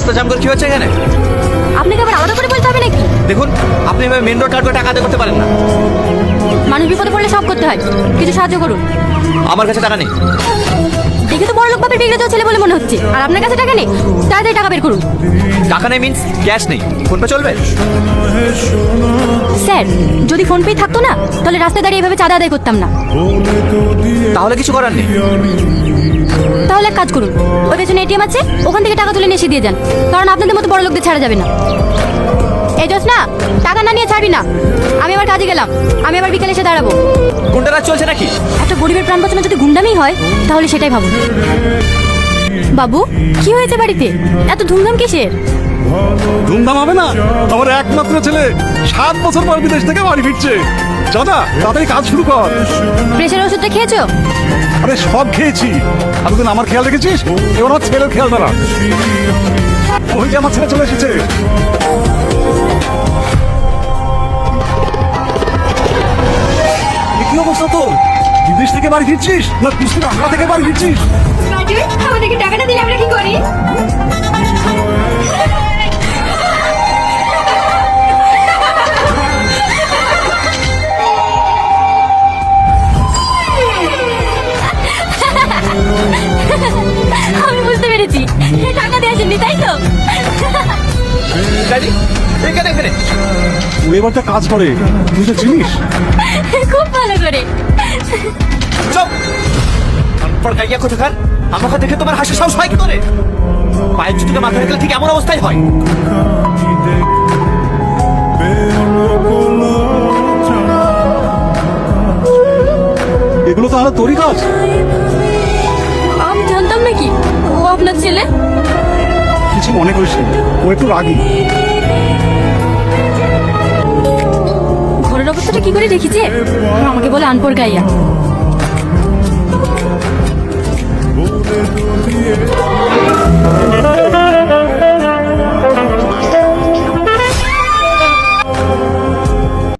রাস্তা জাম করে কি হচ্ছে এখানে? আপনাকে আবার আলাদা করে বলতে হবে নাকি? দেখুন, আপনি এভাবে মেন রোড কাট করে টাকা আদায় করতে পারেন না। মানুষ বিপদে পড়লে সব করতে হয়, কিছু সাহায্য করুন। আমার কাছে টাকা নেই। দেখে তো বড়লোক বাপের বিগড়ে যাওয়া ছেলে বলে মনে হচ্ছে, আর আপনার কাছে টাকা নেই? তাড়াতাড়ি টাকা বের করুন। টাকা নেই মিন্স ক্যাশ নেই, ফোনপে চলবে? স্যার, যদি ফোনপে থাকতো না তাহলে রাস্তায় দাঁড়িয়ে এভাবে চাঁদা আদায় করতাম না। তাহলে কিছু করার নেই। তাহলে এক কাজ করুন, ওই পেছনে এটিএম আছে, ওখান থেকে টাকা তুলে নিয়ে এসে দিয়ে যান, কারণ আপনাদের মতো বড় লোকদের ছাড়া যাবে না। এই জোসনা, টাকা না নিয়ে ছাড়বি না। আমি আবার কাজে গেলাম, আমি আবার বিকেলে এসে দাঁড়াবো। কোনটা রাত চলছে নাকি? একটা গরিবের প্রাণ বাঁচানো যদি গুন্ডামি হয় তাহলে সেটাই ভাবুন। বাবু, কি হয়েছে বাড়িতে? এত ধুমধাম কিসের? ধুমধাম হবে না? আমার একমাত্র ছেলে 7 বছর পর বিদেশ থেকে বাড়ি ফিরছে। দাদা, তাড়াতাড়ি কাজ শুরু কর। প্রেশারের ওষুধটা খেয়েছো? আরে সব খেয়েছি। এতদিন আমার খেয়াল রেখেছিস, এবার আমার ছেলের খেয়াল ধরা। ওই যে আমার ছেলে চলে এসেছে। এ কি অবস্থা তোর? বিদেশ থেকে বাড়ি ফিরছিস না কুস্তির আখড়া থেকে বাড়ি ফিরছিস? আমাদেরকে টাকাটা দিলে আমরা কি করি? আমি বুঝতে পেরেছি, টাকা দিয়ে আসেননি তাই তো? ড্যাডি, এখানে এখানে। ও এবারটা কাজ করে, তুই তো চিনিস। খুব ভালো করে। চুপ! তারপর গাইয়া কোথাকার? আমাকে দেখে তোমার হাসি সাহস হয় কি করে? পায়ের জুতোকে মাথায় রাখলে ঠিক এমন অবস্থায় হয়। এগুলো তাহলে তোরই কাজ? আমি জানতাম নাকি ও আপনার ছেলে। কিছু মনে করিস না, ও একটু রাগী। ঘরের অবস্থাটা কি করে দেখিছে? আমাকে বলে আনপর গাইয়া।